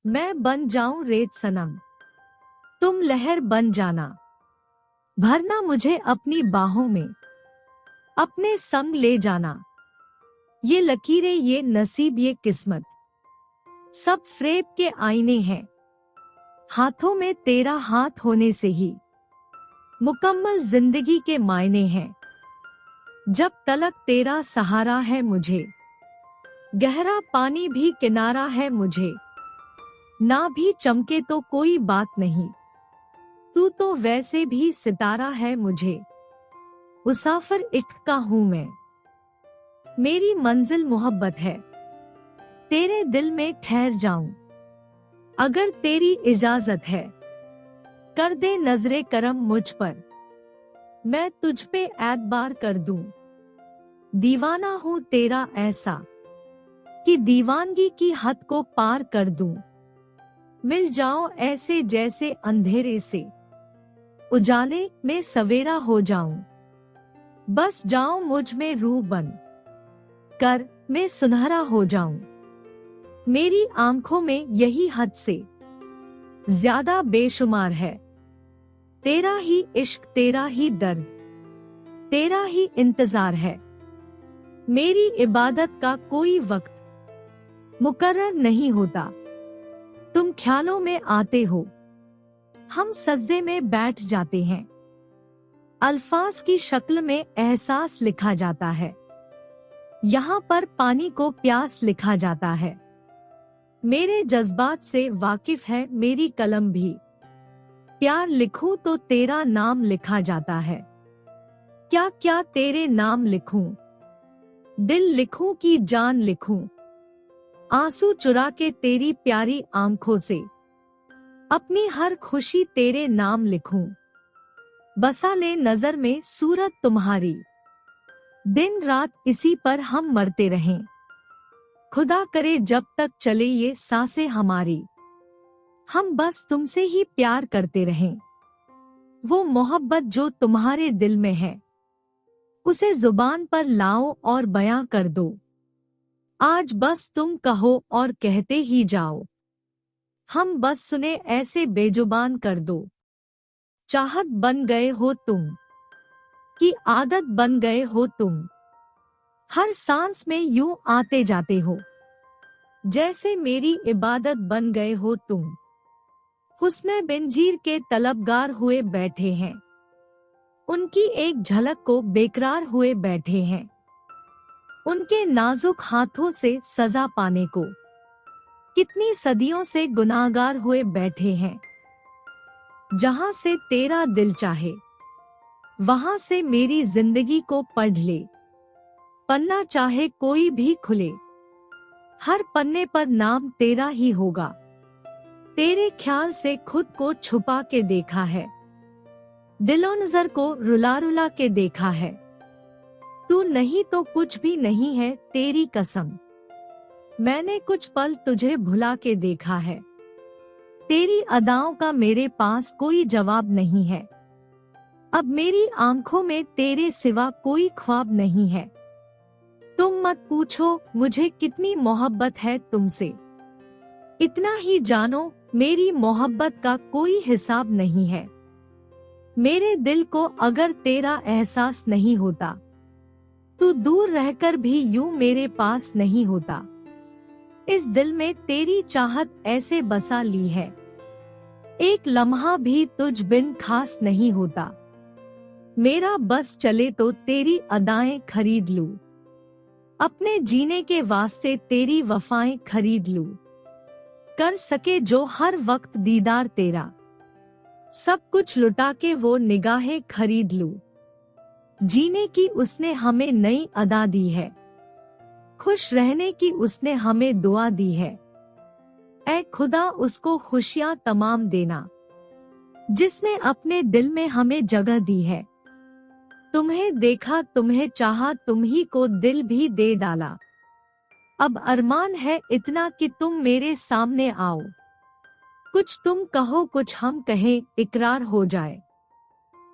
मैं बन जाऊं रेत सनम, तुम लहर बन जाना। भरना मुझे अपनी बाहों में, अपने संग ले जाना। ये लकीरें, ये नसीब, ये किस्मत, सब फ्रेब के आईने हैं। हाथों में तेरा हाथ होने से ही मुकम्मल जिंदगी के मायने हैं। जब तलक तेरा सहारा है मुझे, गहरा पानी भी किनारा है मुझे। ना भी चमके तो कोई बात नहीं, तू तो वैसे भी सितारा है मुझे। मुसाफिर इश्क का हूँ मैं, मेरी मंजिल मोहब्बत है। तेरे दिल में ठहर जाऊं, अगर तेरी इजाजत है। कर दे नजरे करम मुझ पर, मैं तुझ पे एतबार कर दूं। दीवाना हूँ तेरा ऐसा, कि दीवानगी की हद को पार कर दूं। मिल जाओ ऐसे जैसे अंधेरे से, उजाले में सवेरा हो जाऊं। बस जाओ मुझ में रूह बन कर, मैं सुनहरा हो जाऊं। मेरी आंखों में यही हद से ज्यादा बेशुमार है। तेरा ही इश्क, तेरा ही दर्द, तेरा ही इंतजार है। मेरी इबादत का कोई वक्त मुकर्रर नहीं होता। तुम ख्यालों में आते हो, हम सजदे में बैठ जाते हैं। अल्फाज की शक्ल में एहसास लिखा जाता है, यहाँ पर पानी को प्यास लिखा जाता है। मेरे जज्बात से वाकिफ है मेरी कलम भी, प्यार लिखूं तो तेरा नाम लिखा जाता है। क्या क्या तेरे नाम लिखूं, दिल लिखूं कि जान लिखूं। आंसू चुरा के तेरी प्यारी आंखों से, अपनी हर खुशी तेरे नाम लिखूं। बसा ले नजर में सूरत तुम्हारी, दिन रात इसी पर हम मरते रहें। खुदा करे जब तक चले ये सांसें हमारी, हम बस तुमसे ही प्यार करते रहें। वो मोहब्बत जो तुम्हारे दिल में है, उसे जुबान पर लाओ और बयां कर दो। आज बस तुम कहो और कहते ही जाओ, हम बस सुने ऐसे बेजुबान कर दो। चाहत बन गए हो तुम, कि आदत बन गए हो तुम। हर सांस में यूं आते जाते हो, जैसे मेरी इबादत बन गए हो तुम। हुस्न बेनजीर के तलबगार हुए बैठे हैं, उनकी एक झलक को बेकरार हुए बैठे हैं। उनके नाजुक हाथों से सजा पाने को कितनी सदियों से गुनाहगार हुए बैठे हैं। जहां से तेरा दिल चाहे, वहां से मेरी जिंदगी को पढ़ ले। पन्ना चाहे कोई भी खुले, हर पन्ने पर नाम तेरा ही होगा। तेरे ख्याल से खुद को छुपा के देखा है, दिलो नजर को रुला रुला के देखा है। तू नहीं तो कुछ भी नहीं है तेरी कसम, मैंने कुछ पल तुझे भुला के देखा है। तेरी अदाओं का मेरे पास कोई जवाब नहीं है, अब मेरी आंखों में तेरे सिवा कोई ख्वाब नहीं है। तुम मत पूछो मुझे कितनी मोहब्बत है तुमसे, इतना ही जानो मेरी मोहब्बत का कोई हिसाब नहीं है। मेरे दिल को अगर तेरा एहसास नहीं होता, तू दूर रहकर भी यूं मेरे पास नहीं होता। इस दिल में तेरी चाहत ऐसे बसा ली है, एक लम्हा भी तुझ बिन खास नहीं होता। मेरा बस चले तो तेरी अदाएं खरीद लूं, अपने जीने के वास्ते तेरी वफाएं खरीद लूं। कर सके जो हर वक्त दीदार तेरा, सब कुछ लुटा के वो निगाहें खरीद लूं। जीने की उसने हमें नई अदा दी है, खुश रहने की उसने हमें दुआ दी है। ऐ खुदा उसको खुशियां तमाम देना, जिसने अपने दिल में हमें जगह दी है। तुम्हें देखा, तुम्हें चाहा, तुम ही को दिल भी दे डाला। अब अरमान है इतना कि तुम मेरे सामने आओ, कुछ तुम कहो कुछ हम कहें, इकरार हो जाए।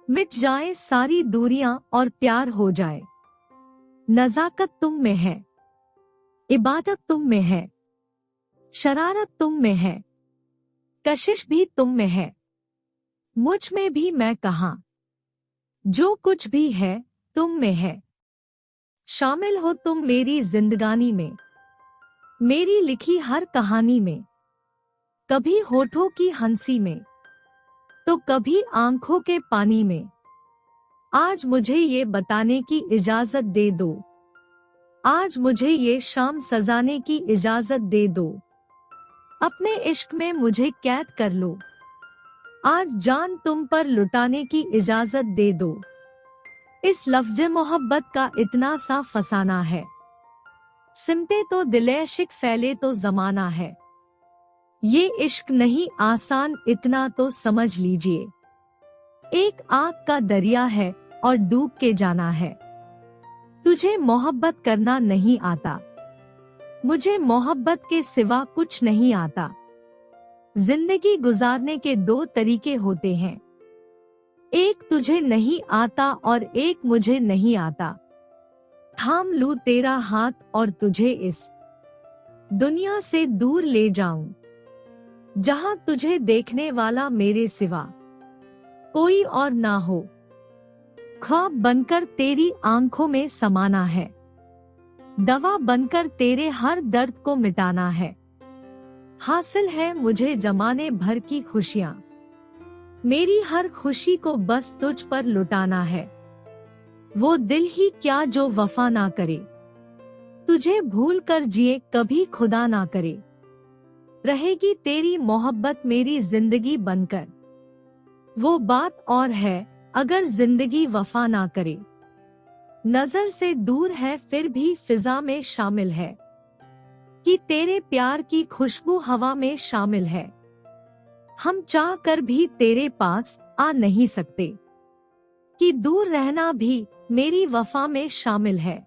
मिट जाए सारी दूरियां और प्यार हो जाए। नजाकत तुम में है, इबादत तुम में है, शरारत तुम में है। कशिश भी तुम में है, मुझ में भी मैं कहाँ। जो कुछ भी है तुम में है, शामिल हो तुम मेरी जिंदगानी में, मेरी लिखी हर कहानी में। कभी होठों की हंसी में, तो कभी आंखों के पानी में। आज मुझे ये बताने की इजाजत दे दो, आज मुझे ये शाम सजाने की इजाजत दे दो। अपने इश्क में मुझे कैद कर लो, आज जान तुम पर लुटाने की इजाजत दे दो। इस लफ्ज़े मोहब्बत का इतना सा फसाना है, सिमटे तो दिले इश्क फैले तो जमाना है। ये इश्क नहीं आसान इतना तो समझ लीजिए, एक आग का दरिया है और डूब के जाना है। तुझे मोहब्बत करना नहीं आता, मुझे मोहब्बत के सिवा कुछ नहीं आता। जिंदगी गुजारने के दो तरीके होते हैं, एक तुझे नहीं आता और एक मुझे नहीं आता। थाम लूं तेरा हाथ और तुझे इस दुनिया से दूर ले जाऊं, जहां तुझे देखने वाला मेरे सिवा कोई और ना हो। ख्वाब बनकर तेरी आंखों में समाना है, दवा बनकर तेरे हर दर्द को मिटाना है। हासिल है मुझे जमाने भर की खुशियां, मेरी हर खुशी को बस तुझ पर लुटाना है। वो दिल ही क्या जो वफा ना करे, तुझे भूल कर जिए कभी खुदा ना करे। रहेगी तेरी मोहब्बत मेरी जिंदगी बनकर, वो बात और है अगर जिंदगी वफा ना करे। नजर से दूर है फिर भी फिजा में शामिल है, कि तेरे प्यार की खुशबू हवा में शामिल है। हम चाह कर भी तेरे पास आ नहीं सकते, कि दूर रहना भी मेरी वफा में शामिल है।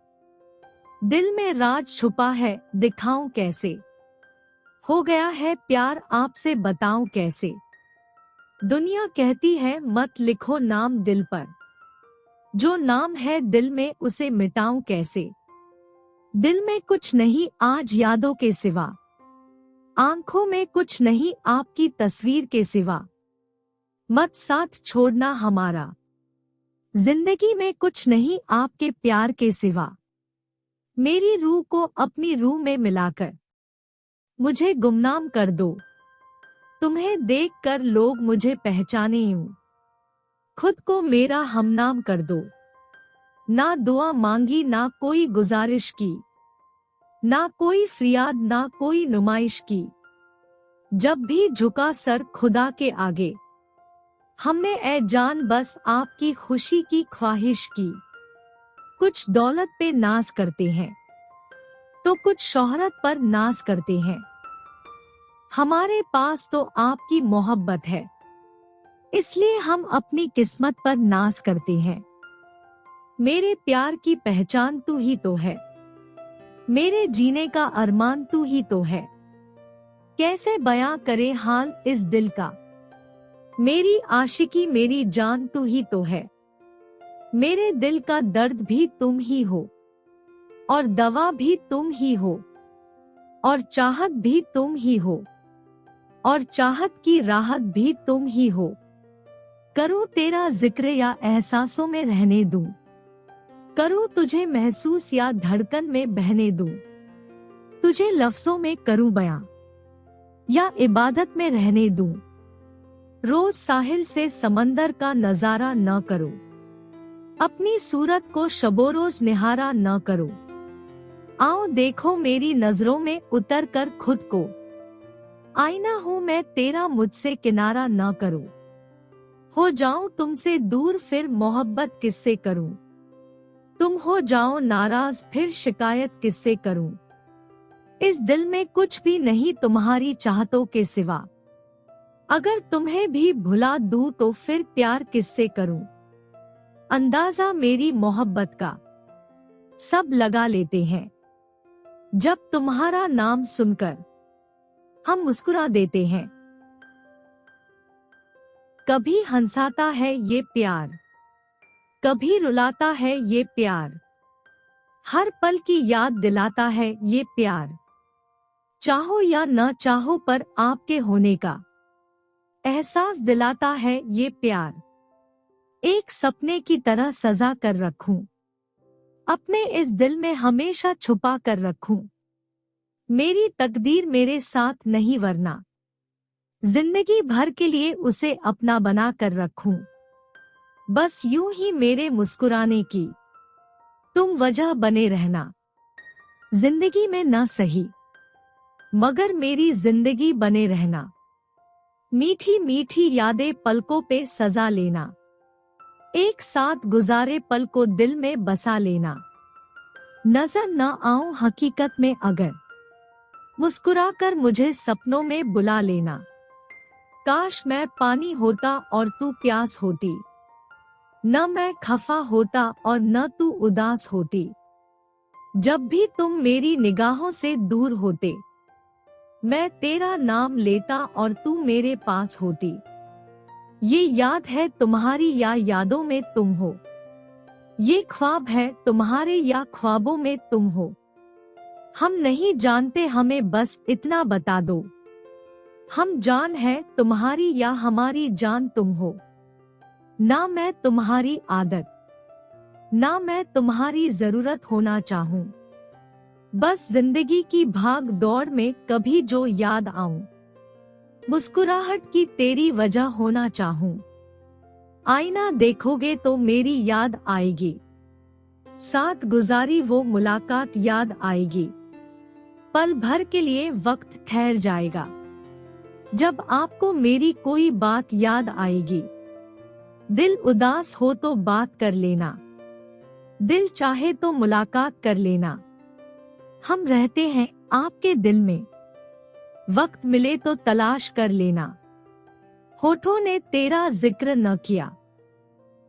दिल में राज छुपा है दिखाऊं कैसे, हो गया है प्यार आपसे बताऊं कैसे। दुनिया कहती है मत लिखो नाम दिल पर, जो नाम है दिल में उसे मिटाऊं कैसे। दिल में कुछ नहीं आज यादों के सिवा, आंखों में कुछ नहीं आपकी तस्वीर के सिवा। मत साथ छोड़ना हमारा, जिंदगी में कुछ नहीं आपके प्यार के सिवा। मेरी रूह को अपनी रूह में मिलाकर मुझे गुमनाम कर दो, तुम्हें देखकर लोग मुझे पहचाने यूं। खुद को मेरा हमनाम कर दो, ना दुआ मांगी ना कोई गुजारिश की, ना कोई फरियाद ना कोई नुमाइश की। जब भी झुका सर खुदा के आगे, हमने ए जान बस आपकी खुशी की ख्वाहिश की। कुछ दौलत पे नाज करते हैं, तो कुछ शोहरत पर नाज करते हैं। हमारे पास तो आपकी मोहब्बत है, इसलिए हम अपनी किस्मत पर नाज करते हैं। मेरे प्यार की पहचान तू ही तो है, मेरे जीने का अरमान तू ही तो है। कैसे बयां करे हाल इस दिल का, मेरी आशिकी मेरी जान तू ही तो है। मेरे दिल का दर्द भी तुम ही हो, और दवा भी तुम ही हो, और चाहत भी तुम ही हो, और चाहत की राहत भी तुम ही हो। करूं तेरा जिक्र या एहसासों में रहने दूं, करूं तुझे महसूस या धड़कन में बहने दूं। तुझे लफ्जों में करूं बयां या इबादत में रहने दूं। रोज साहिल से समंदर का नजारा न करो, अपनी सूरत को शबोरोज निहारा न करो। आओ देखो मेरी नजरों में उतर कर खुद को, आईना हूँ मैं तेरा मुझसे किनारा न करो। हो जाऊं तुमसे दूर फिर मोहब्बत किससे करूं, तुम हो जाओ नाराज फिर शिकायत किससे करूं। इस दिल में कुछ भी नहीं तुम्हारी चाहतों के सिवा, अगर तुम्हें भी भुला दूं तो फिर प्यार किससे करूं। अंदाजा मेरी मोहब्बत का सब लगा लेते हैं, जब तुम्हारा नाम सुनकर हम मुस्कुरा देते हैं। कभी हंसाता है ये प्यार, कभी रुलाता है ये प्यार, हर पल की याद दिलाता है ये प्यार। चाहो या न चाहो पर आपके होने का एहसास दिलाता है ये प्यार, एक सपने की तरह सजा कर रखूं, अपने इस दिल में हमेशा छुपा कर रखूं। मेरी तकदीर मेरे साथ नहीं वरना जिंदगी भर के लिए उसे अपना बना कर रखूं। बस यूं ही मेरे मुस्कुराने की तुम वजह बने रहना, जिंदगी में न सही मगर मेरी जिंदगी बने रहना। मीठी मीठी यादें पलकों पे सजा लेना, एक साथ गुजारे पल को दिल में बसा लेना। नजर न आऊं हकीकत में अगर मुस्कुराकर मुझे सपनों में बुला लेना। काश मैं पानी होता और तू प्यास होती, न मैं खफा होता और न तू उदास होती। जब भी तुम मेरी निगाहों से दूर होते, मैं तेरा नाम लेता और तू मेरे पास होती। ये याद है तुम्हारी या यादों में तुम हो, ये ख्वाब है तुम्हारे या ख्वाबों में तुम हो। हम नहीं जानते हमें बस इतना बता दो, हम जान है तुम्हारी या हमारी जान तुम हो। ना मैं तुम्हारी आदत, ना मैं तुम्हारी जरूरत होना चाहूं, बस जिंदगी की भाग दौड़ में कभी जो याद आऊं, मुस्कुराहट की तेरी वजह होना चाहूं। आईना देखोगे तो मेरी याद आएगी, साथ गुजारी वो मुलाकात याद आएगी। पल भर के लिए वक्त ठहर जाएगा, जब आपको मेरी कोई बात याद आएगी। दिल उदास हो तो बात कर लेना, दिल चाहे तो मुलाकात कर लेना। हम रहते हैं आपके दिल में, वक्त मिले तो तलाश कर लेना। होठों ने तेरा जिक्र न किया,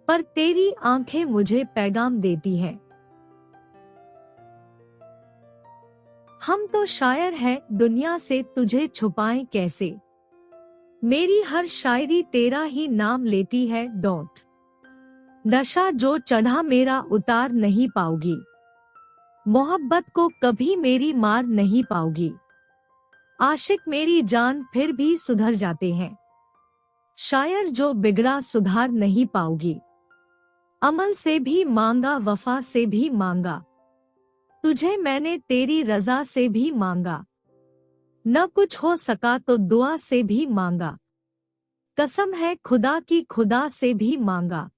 पर तेरी आंखें मुझे पैगाम देती है। हम तो शायर हैं दुनिया से तुझे छुपाएं कैसे, मेरी हर शायरी तेरा ही नाम लेती है डॉट। नशा जो चढ़ा मेरा उतार नहीं पाओगी, मोहब्बत को कभी मेरी मार नहीं पाओगी। आशिक मेरी जान फिर भी सुधर जाते हैं, शायर जो बिगड़ा सुधार नहीं पाओगी। अमल से भी मांगा वफा से भी मांगा, तुझे मैंने तेरी रजा से भी मांगा। न कुछ हो सका तो दुआ से भी मांगा, कसम है खुदा की खुदा से भी मांगा।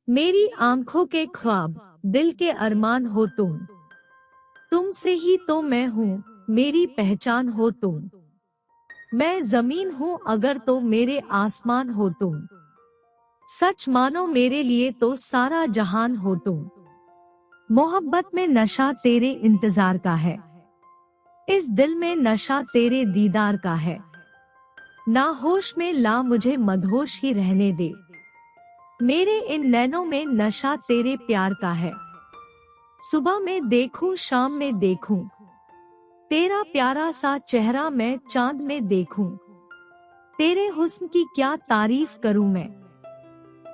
मेरी आंखों के ख्वाब दिल के अरमान हो तुम, तुमसे ही तो मैं हूँ मेरी पहचान हो तुम। मैं जमीन हूँ अगर तो मेरे आसमान हो तुम, सच मानो मेरे लिए तो सारा जहान हो तुम। मोहब्बत में नशा तेरे इंतजार का है, इस दिल में नशा तेरे दीदार का है। ना होश में ला मुझे मदहोश ही रहने दे, मेरे इन नैनों में नशा तेरे प्यार का है। सुबह में देखूं शाम में देखूं, तेरा प्यारा सा चेहरा मैं चांद में देखूं। तेरे हुस्न की क्या तारीफ करूं मैं,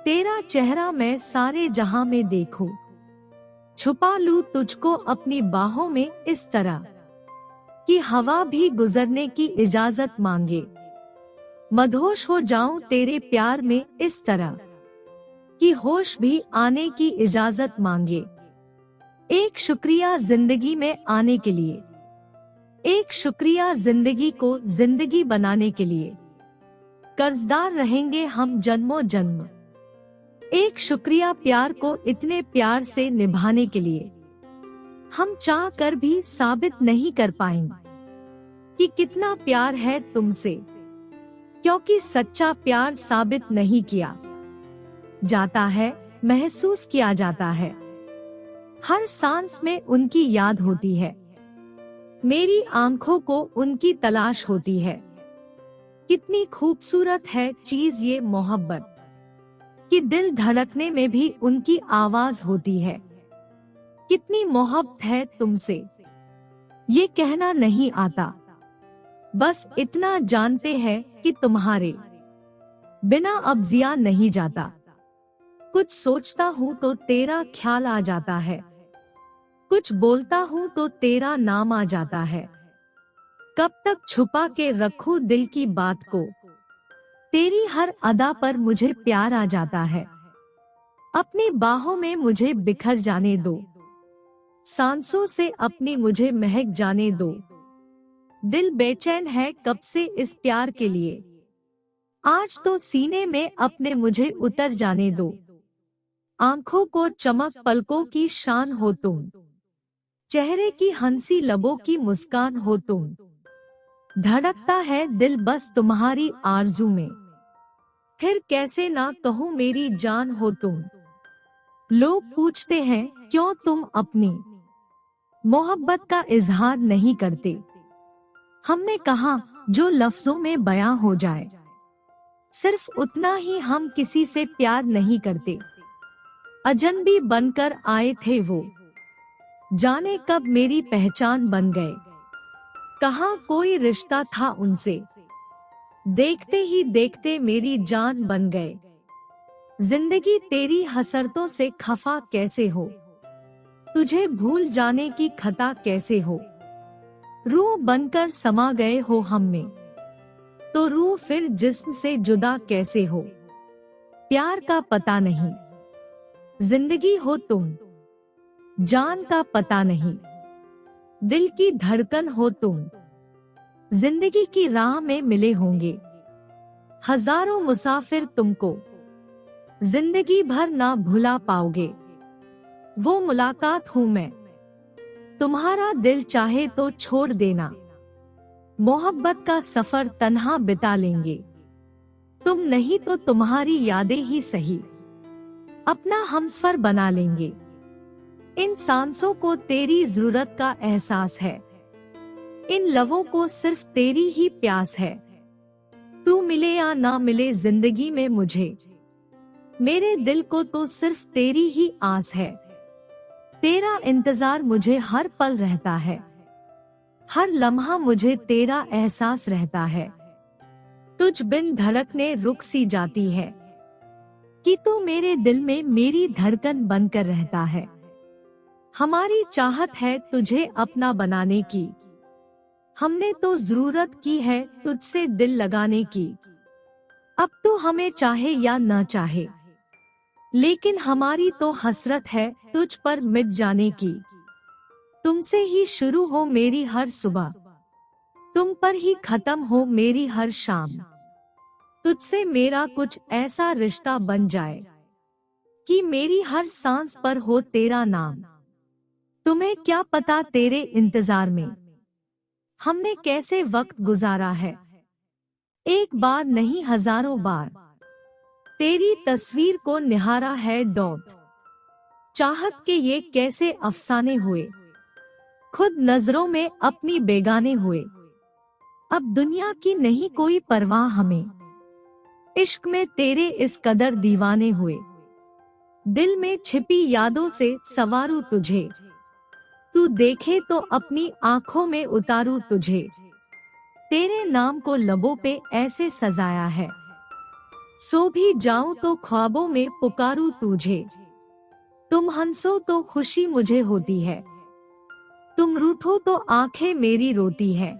तेरा चेहरा मैं सारे जहां में देखूं। छुपा लूं तुझको अपनी बाहों में इस तरह कि हवा भी गुजरने की इजाजत मांगे। मदहोश हो जाऊं तेरे प्यार में इस तरह कि होश भी आने की इजाजत मांगे। एक शुक्रिया जिंदगी में आने के लिए, एक शुक्रिया जिंदगी को जिंदगी बनाने के लिए। कर्जदार रहेंगे हम जन्मों जन्म, एक शुक्रिया प्यार को इतने प्यार से निभाने के लिए। हम चाह कर भी साबित नहीं कर पाएंगे कि कितना प्यार है तुमसे, क्योंकि सच्चा प्यार साबित नहीं किया जाता है, महसूस किया जाता है। हर सांस में उनकी याद होती है, मेरी आंखों को उनकी तलाश होती है। कितनी खूबसूरत है चीज ये मोहब्बत, कि दिल धड़कने में भी उनकी आवाज होती है। कितनी मोहब्बत है तुमसे ये कहना नहीं आता, बस इतना जानते हैं कि तुम्हारे बिना अब जिया नहीं जाता। कुछ सोचता हूँ तो तेरा ख्याल आ जाता है, कुछ बोलता हूँ तो तेरा नाम आ जाता है। कब तक छुपा के रखूं दिल की बात को, तेरी हर अदा पर मुझे प्यार आ जाता है। अपनी बाहों में मुझे बिखर जाने दो, सांसों से अपनी मुझे महक जाने दो। दिल बेचैन है कब से इस प्यार के लिए, आज तो सीने में अपने मुझे उतर जाने दो। आंखों को चमक पलकों की शान हो तुम, चेहरे की हंसी लबों की मुस्कान हो तुम। धड़कता है दिल बस तुम्हारी आरज़ू में, फिर कैसे ना कहूँ मेरी जान हो तुम। लोग पूछते हैं क्यों तुम अपनी मोहब्बत का इजहार नहीं करते। हमने कहा जो लफ्जों में बयां हो जाए, सिर्फ उतना ही हम किसी से प्यार नहीं करते। अजनबी बनकर आए थे वो, जाने कब मेरी पहचान बन गए। कहाँ कोई रिश्ता था उनसे, देखते ही देखते मेरी जान बन गए। जिंदगी तेरी हसरतों से खफा कैसे हो, तुझे भूल जाने की खता कैसे हो। रूह बनकर समा गए हो हम में, तो रूह फिर जिस्म से जुदा कैसे हो। प्यार का पता नहीं, जिंदगी हो तुम, जान का पता नहीं, दिल की धड़कन हो तुम। जिंदगी की राह में मिले होंगे हजारों मुसाफिर तुमको, जिंदगी भर ना भुला पाओगे वो मुलाकात हूँ मैं। तुम्हारा दिल चाहे तो छोड़ देना, मोहब्बत का सफर तन्हा बिता लेंगे। तुम नहीं तो तुम्हारी यादें ही सही, अपना हमसफर बना लेंगे। इन सांसों को तेरी जरूरत का एहसास है, इन लबों को सिर्फ तेरी ही प्यास है। तू मिले या ना मिले जिंदगी में मुझे, मेरे दिल को तो सिर्फ तेरी ही आस है। तेरा इंतजार मुझे हर पल रहता है, हर लम्हा मुझे तेरा एहसास रहता है। तुझ बिन धड़कने रुक सी जाती है, कि तू मेरे दिल में मेरी धड़कन बनकर रहता है। हमारी चाहत है तुझे अपना बनाने की, हमने तो जरूरत की है तुझसे दिल लगाने की। अब तू हमें चाहे या न चाहे, लेकिन हमारी तो हसरत है तुझ पर मिट जाने की। तुमसे ही शुरू हो मेरी हर सुबह, तुम पर ही खत्म हो मेरी हर शाम। तुझसे मेरा कुछ ऐसा रिश्ता बन जाए, कि मेरी हर सांस पर हो तेरा नाम। तुम्हें क्या पता तेरे इंतजार में हमने कैसे वक्त गुजारा है। एक बार नहीं हजारों बार तेरी तस्वीर को निहारा है डॉट। चाहत के ये कैसे अफसाने हुए, खुद नजरों में अपनी बेगाने हुए। अब दुनिया की नहीं कोई परवाह हमें, इश्क में तेरे इस कदर दीवाने हुए। दिल में छिपी यादों से सवारूं तुझे, तू देखे तो अपनी आंखों में उतारूं तुझे। तेरे नाम को लबों पे ऐसे सजाया है, सो भी जाऊं तो ख्वाबों में पुकारूं तुझे। तुम हंसो तो खुशी मुझे होती है, तुम रूठो तो आंखें मेरी रोती है।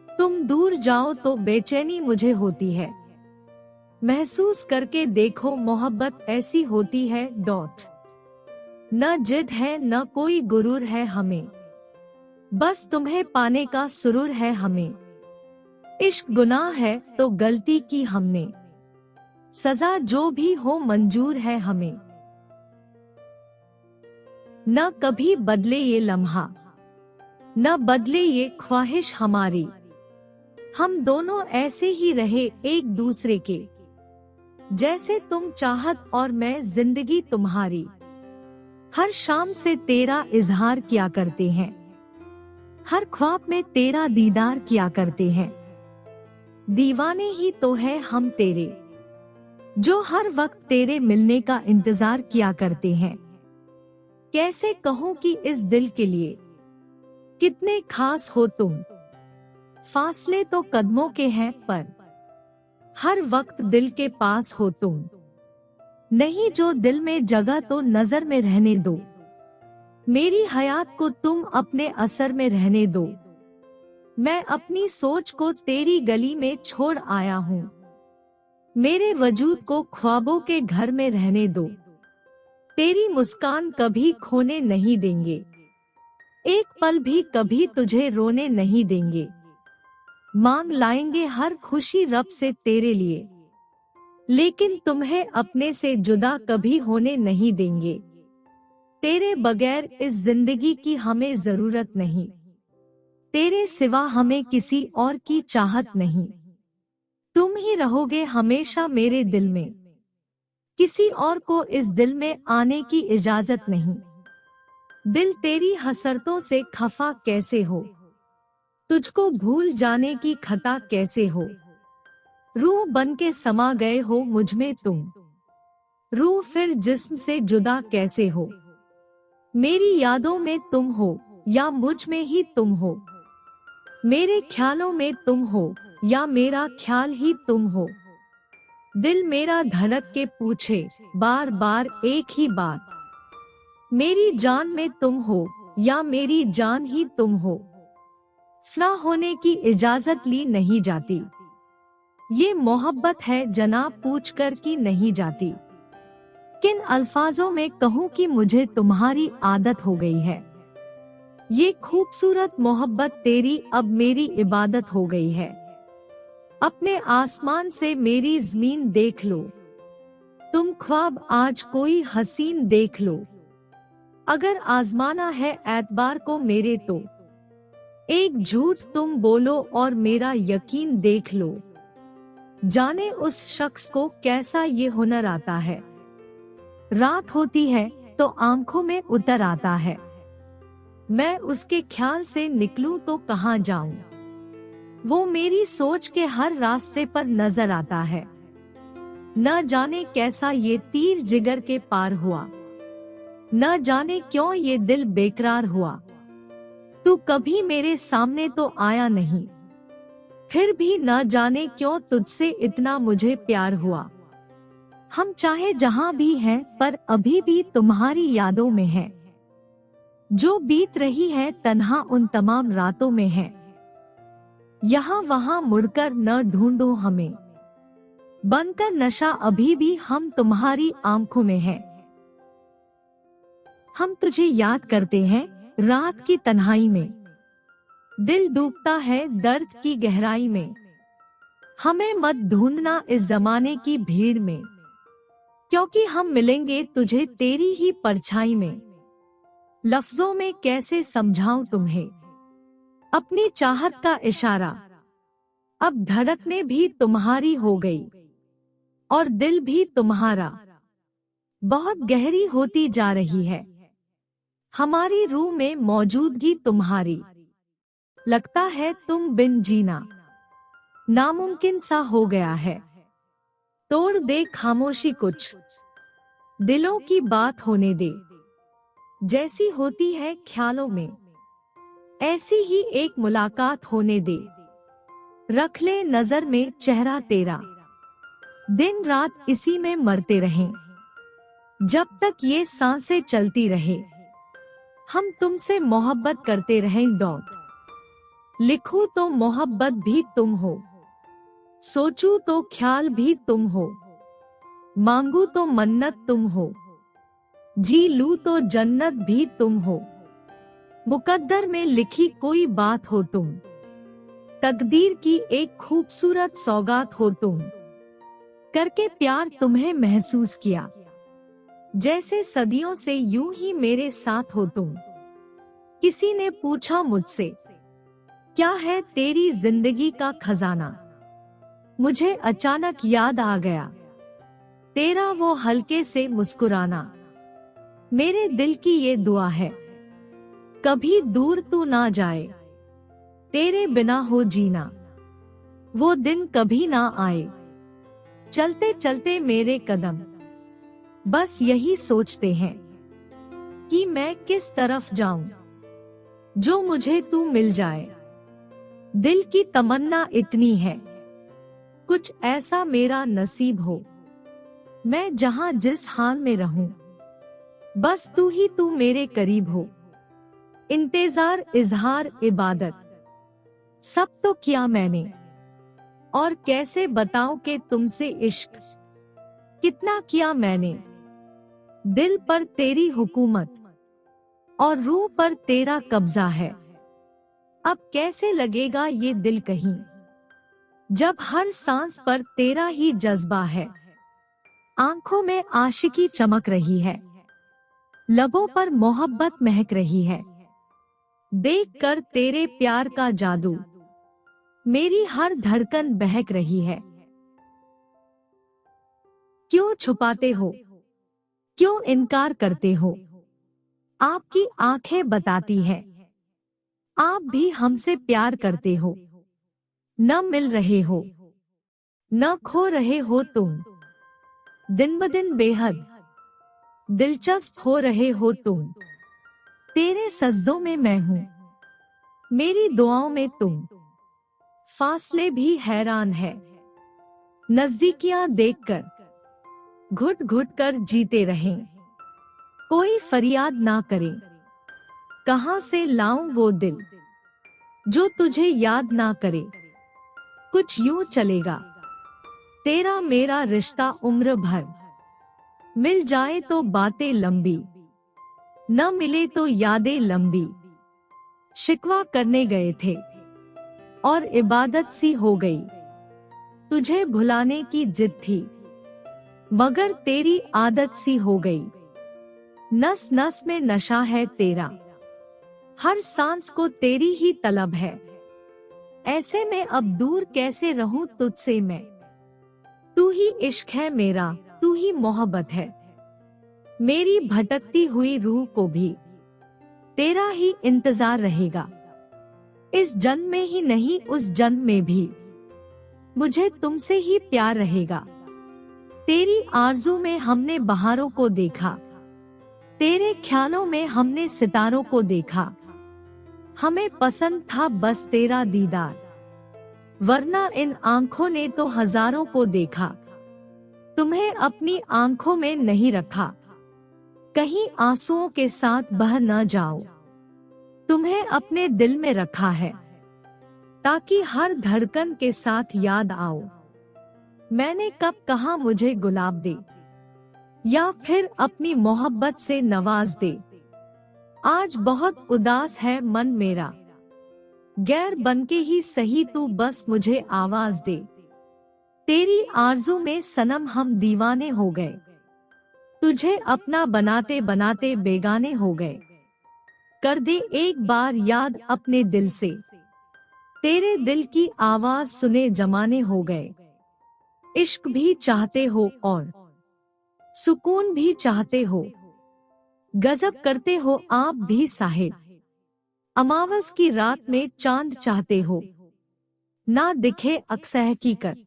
तुम दूर जाओ तो बेचैनी मुझे होती है, महसूस करके देखो मोहब्बत ऐसी होती है डॉट। न जिद है न कोई गुरूर है हमें, बस तुम्हें पाने का सुरूर है हमें। इश्क गुनाह है तो गलती की हमने, सजा जो भी हो मंजूर है हमें। न कभी बदले ये लम्हा, न बदले ये ख्वाहिश हमारी। हम दोनों ऐसे ही रहे एक दूसरे के, जैसे तुम चाहत और मैं जिंदगी तुम्हारी। हर शाम से तेरा इजहार किया करते हैं, हर ख्वाब में तेरा दीदार किया करते हैं। दीवाने ही तो है हम तेरे, जो हर वक्त तेरे मिलने का इंतजार किया करते हैं। कैसे कहूँ कि इस दिल के लिए कितने खास हो तुम। फासले तो कदमों के हैं पर हर वक्त दिल के पास हो तुम। नहीं जो दिल में जगह तो नजर में रहने दो, मेरी हयात को तुम अपने असर में रहने दो। मैं अपनी सोच को तेरी गली में छोड़ आया हूँ, मेरे वजूद को ख्वाबों के घर में रहने दो, तेरी मुस्कान कभी खोने नहीं देंगे, एक पल भी कभी तुझे रोने नहीं देंगे। मांग लाएंगे हर खुशी रब से तेरे लिए, लेकिन तुम्हें अपने से जुदा कभी होने नहीं देंगे। तेरे बगैर इस जिंदगी की हमें जरूरत नहीं, तेरे सिवा हमें किसी और की चाहत नहीं। तुम ही रहोगे हमेशा मेरे दिल में, किसी और को इस दिल में आने की इजाजत नहीं। दिल तेरी हसरतों से खफा कैसे हो, तुझको भूल जाने की खता कैसे हो। रूह बन के समा गए हो मुझ में तुम, रूह फिर जिस्म से जुदा कैसे हो। मेरी यादों में तुम हो या मुझ में ही तुम हो, मेरे ख्यालों में तुम हो या मेरा ख्याल ही तुम हो। दिल मेरा धड़क के पूछे बार बार एक ही बात, मेरी जान में तुम हो या मेरी जान ही तुम हो। फना होने की इजाजत ली नहीं जाती, ये मोहब्बत है जनाब पूछ कर की नहीं जाती। किन अल्फाजों में कहूँ कि मुझे तुम्हारी आदत हो गई है, ये खूबसूरत मोहब्बत तेरी अब मेरी इबादत हो गई है। अपने आसमान से मेरी ज़मीन देख लो, तुम ख्वाब आज कोई हसीन देख लो। अगर आजमाना है एतबार को मेरे तो, एक झूठ तुम बोलो और मेरा यकीन देख लो। जाने उस शख्स को कैसा ये हुनर आता है, रात होती है तो आंखों में उतर आता है। मैं उसके ख्याल से निकलूं तो कहाँ जाऊं, वो मेरी सोच के हर रास्ते पर नजर आता है। न जाने कैसा ये तीर जिगर के पार हुआ, न जाने क्यों ये दिल बेकरार हुआ। तू कभी मेरे सामने तो आया नहीं, फिर भी न जाने क्यों तुझसे इतना मुझे प्यार हुआ। हम चाहे जहां भी हैं पर अभी भी तुम्हारी यादों में हैं, जो बीत रही है तन्हा उन तमाम रातों में है। यहाँ वहाँ मुड़कर न ढूंढो हमें, बनकर नशा अभी भी हम तुम्हारी आंखों में है। हम तुझे याद करते हैं रात की तन्हाई में, दिल डूबता है दर्द की गहराई में। हमें मत ढूंढना इस जमाने की भीड़ में, क्योंकि हम मिलेंगे तुझे तेरी ही परछाई में। लफ्जों में कैसे समझाऊं तुम्हें अपनी चाहत का इशारा, अब धड़कने भी तुम्हारी हो गई और दिल भी तुम्हारा। बहुत गहरी होती जा रही है हमारी रूह में मौजूदगी तुम्हारी, लगता है तुम बिन जीना नामुमकिन सा हो गया है। तोड़ दे खामोशी कुछ, दिलों की बात होने दे, जैसी होती है ख्यालों में ऐसी ही एक मुलाकात होने दे। रख ले नजर में चेहरा तेरा, दिन रात इसी में मरते रहें, जब तक ये सांसें चलती रहे। हम तुमसे मोहब्बत करते रहें डॉट। लिखूं तो मोहब्बत भी तुम हो, सोचूं तो ख्याल भी तुम हो, मांगू तो मन्नत तुम हो, जी लूं तो जन्नत भी तुम हो। मुकद्दर में लिखी कोई बात हो तुम, तकदीर की एक खूबसूरत सौगात हो तुम। करके प्यार तुम्हें महसूस किया, जैसे सदियों से यूं ही मेरे साथ हो तुम। किसी ने पूछा मुझसे क्या है तेरी जिंदगी का खजाना, मुझे अचानक याद आ गया तेरा वो हल्के से मुस्कुराना। मेरे दिल की ये दुआ है कभी दूर तू ना जाए, तेरे बिना हो जीना वो दिन कभी ना आए। चलते चलते मेरे कदम बस यही सोचते हैं कि मैं किस तरफ जाऊं, जो मुझे तू मिल जाए। दिल की तमन्ना इतनी है कुछ ऐसा मेरा नसीब हो, मैं जहां जिस हाल में रहूं बस तू ही तू मेरे करीब हो। इंतजार इजहार इबादत सब तो किया मैंने, और कैसे बताऊं कि तुमसे इश्क कितना किया मैंने। दिल पर तेरी हुकूमत और रूह पर तेरा कब्जा है। अब कैसे लगेगा ये दिल कहीं, जब हर सांस पर तेरा ही जज्बा है। आंखों में आशिकी चमक रही है, लबों पर मोहब्बत महक रही है। देख कर तेरे प्यार का जादू मेरी हर धड़कन बहक रही है। क्यों छुपाते हो, क्यों इनकार करते हो? आपकी आंखें बताती है आप भी हमसे प्यार करते हो। न मिल रहे हो, न खो रहे हो तुम, दिन ब दिन बेहद दिलचस्प हो रहे हो तुम। तेरे सज्जों में मैं हूँ, मेरी दुआओं में तुम। फासले भी हैरान है, नजदीकियां देखकर घुट घुट कर जीते रहें। कोई फरियाद ना करे, कहां से लाऊं वो दिल जो तुझे याद ना करे। कुछ यूं चलेगा तेरा मेरा रिश्ता उम्र भर, मिल जाए तो बातें लंबी, न मिले तो यादें लंबी। शिकवा करने गए थे और इबादत सी हो गई, तुझे भुलाने की जिद थी मगर तेरी आदत सी हो गई। नस नस में नशा है तेरा, हर सांस को तेरी ही तलब है। ऐसे में अब दूर कैसे रहूं तुझसे मैं। तू ही इश्क है मेरा, तू ही मोहब्बत है। मेरी भटकती हुई रूह को भी तेरा ही इंतजार रहेगा। इस जन्म में ही नहीं उस जन्म में भी मुझे तुमसे ही प्यार रहेगा। तेरी आरज़ू में हमने बहारों को देखा, तेरे ख्यालों में हमने सितारों को देखा। हमें पसंद था बस तेरा दीदार, वरना इन आंखों ने तो हजारों को देखा। तुम्हें अपनी आंखों में नहीं रखा, कहीं आंसुओं के साथ बह न जाओ। तुम्हें अपने दिल में रखा है, ताकि हर धड़कन के साथ याद आओ। मैंने कब कहा मुझे गुलाब दे, या फिर अपनी मोहब्बत से नवाज दे। आज बहुत उदास है मन मेरा, गैर बनके ही सही तू बस मुझे आवाज दे। तेरी आरज़ू में सनम हम दीवाने हो गए, तुझे अपना बनाते बनाते बेगाने हो गए। कर दे एक बार याद अपने दिल से, तेरे दिल की आवाज सुने जमाने हो गए। इश्क भी चाहते हो और सुकून भी चाहते हो, गजब करते हो आप भी साहिब। अमावस की रात में चांद चाहते हो, ना दिखे अक्सर हकीकत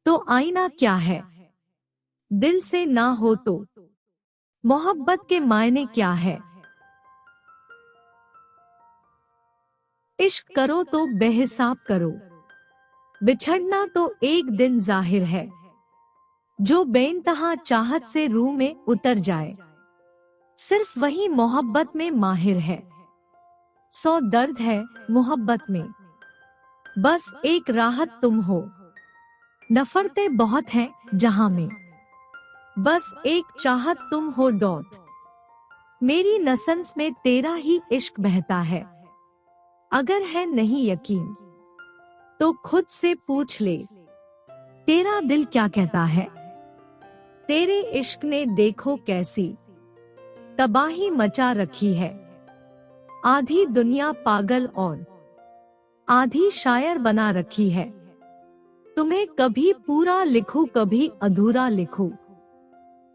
तो आईना क्या है। दिल से ना हो तो मोहब्बत के मायने क्या है। इश्क करो तो बेहिसाब करो, बिछड़ना तो एक दिन जाहिर है। जो बेइंतहा चाहत से रूह में उतर जाए, सिर्फ वही मोहब्बत में माहिर है। 100 दर्द है मोहब्बत में, बस एक राहत तुम हो। नफरतें बहुत हैं जहां में, बस एक चाहत तुम हो। डॉट मेरी नसंस में तेरा ही इश्क बहता है। अगर है नहीं यकीन तो खुद से पूछ ले, तेरा दिल क्या कहता है। तेरे इश्क ने देखो कैसी तबाही मचा रखी है। आधी दुनिया पागल और आधी शायर बना रखी है। तुम्हें कभी पूरा लिखूं कभी अधूरा लिखूं,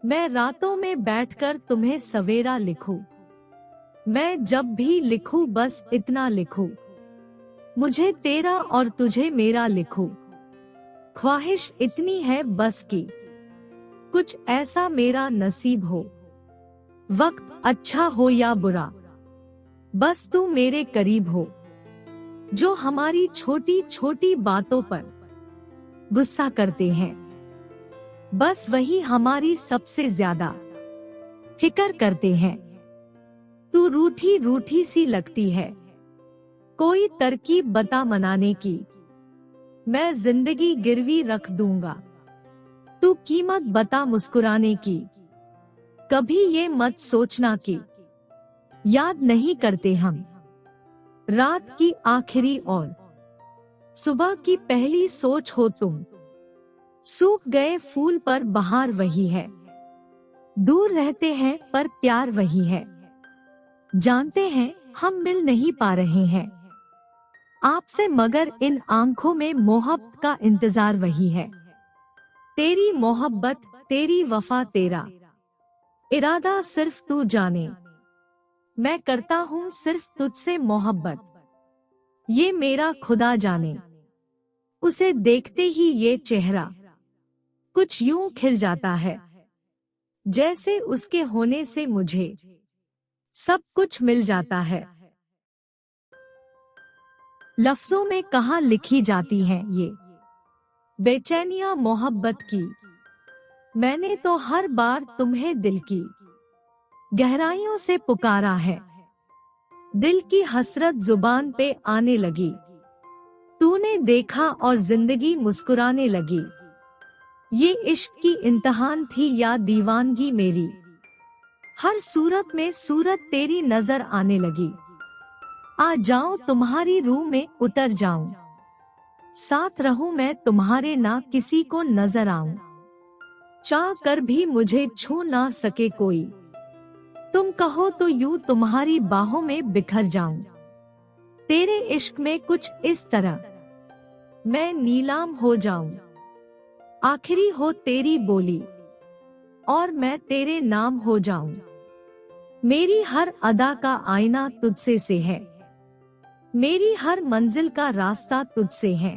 मैं रातों में बैठकर तुम्हें सवेरा लिखूं। मैं जब भी लिखूं बस इतना लिखूं, मुझे तेरा और तुझे मेरा लिखूं। ख्वाहिश इतनी है बस की कुछ ऐसा मेरा नसीब हो। वक्त अच्छा हो या बुरा, बस तू मेरे करीब हो। जो हमारी छोटी छोटी बातों पर गुस्सा करते हैं, बस वही हमारी सबसे ज्यादा फिक्र करते हैं। तू रूठी रूठी सी लगती है, कोई तरकीब बता मनाने की। मैं जिंदगी गिरवी रख दूंगा। तू कीमत बता मुस्कुराने की, कभी ये मत सोचना कि याद नहीं करते हम रात की आखिरी और सुबह की पहली सोच हो तुम। सूख गए फूल पर बहार वही है, दूर रहते हैं पर प्यार वही है। जानते हैं हम मिल नहीं पा रहे हैं आपसे, मगर इन आंखों में मोहब्बत का इंतजार वही है। तेरी मोहब्बत, तेरी वफा, तेरा इरादा सिर्फ तू जाने। मैं करता हूँ सिर्फ तुझसे मोहब्बत, ये मेरा खुदा जाने। उसे देखते ही ये चेहरा कुछ यूं खिल जाता है, जैसे उसके होने से मुझे सब कुछ मिल जाता है। लफ्जों में कहाँ लिखी जाती हैं ये बेचैनियां मोहब्बत की। मैंने तो हर बार तुम्हें दिल की गहराइयों से पुकारा है। दिल की हसरत जुबान पे आने लगी, तूने देखा और जिंदगी मुस्कुराने लगी। ये इश्क की इम्तिहान थी या दीवानगी मेरी, हर सूरत में सूरत तेरी नजर आने लगी। आ जाऊं तुम्हारी रूह में उतर जाऊं, साथ रहूं मैं तुम्हारे, ना किसी को नजर आऊं। चाह कर भी मुझे छू ना सके कोई, तुम कहो तो यूं तुम्हारी बाहों में बिखर जाऊं। तेरे इश्क में कुछ इस तरह मैं नीलाम हो जाऊं। आखिरी हो तेरी बोली और मैं तेरे नाम हो जाऊं। मेरी हर अदा का आईना तुझसे से है, मेरी हर मंजिल का रास्ता तुझसे है।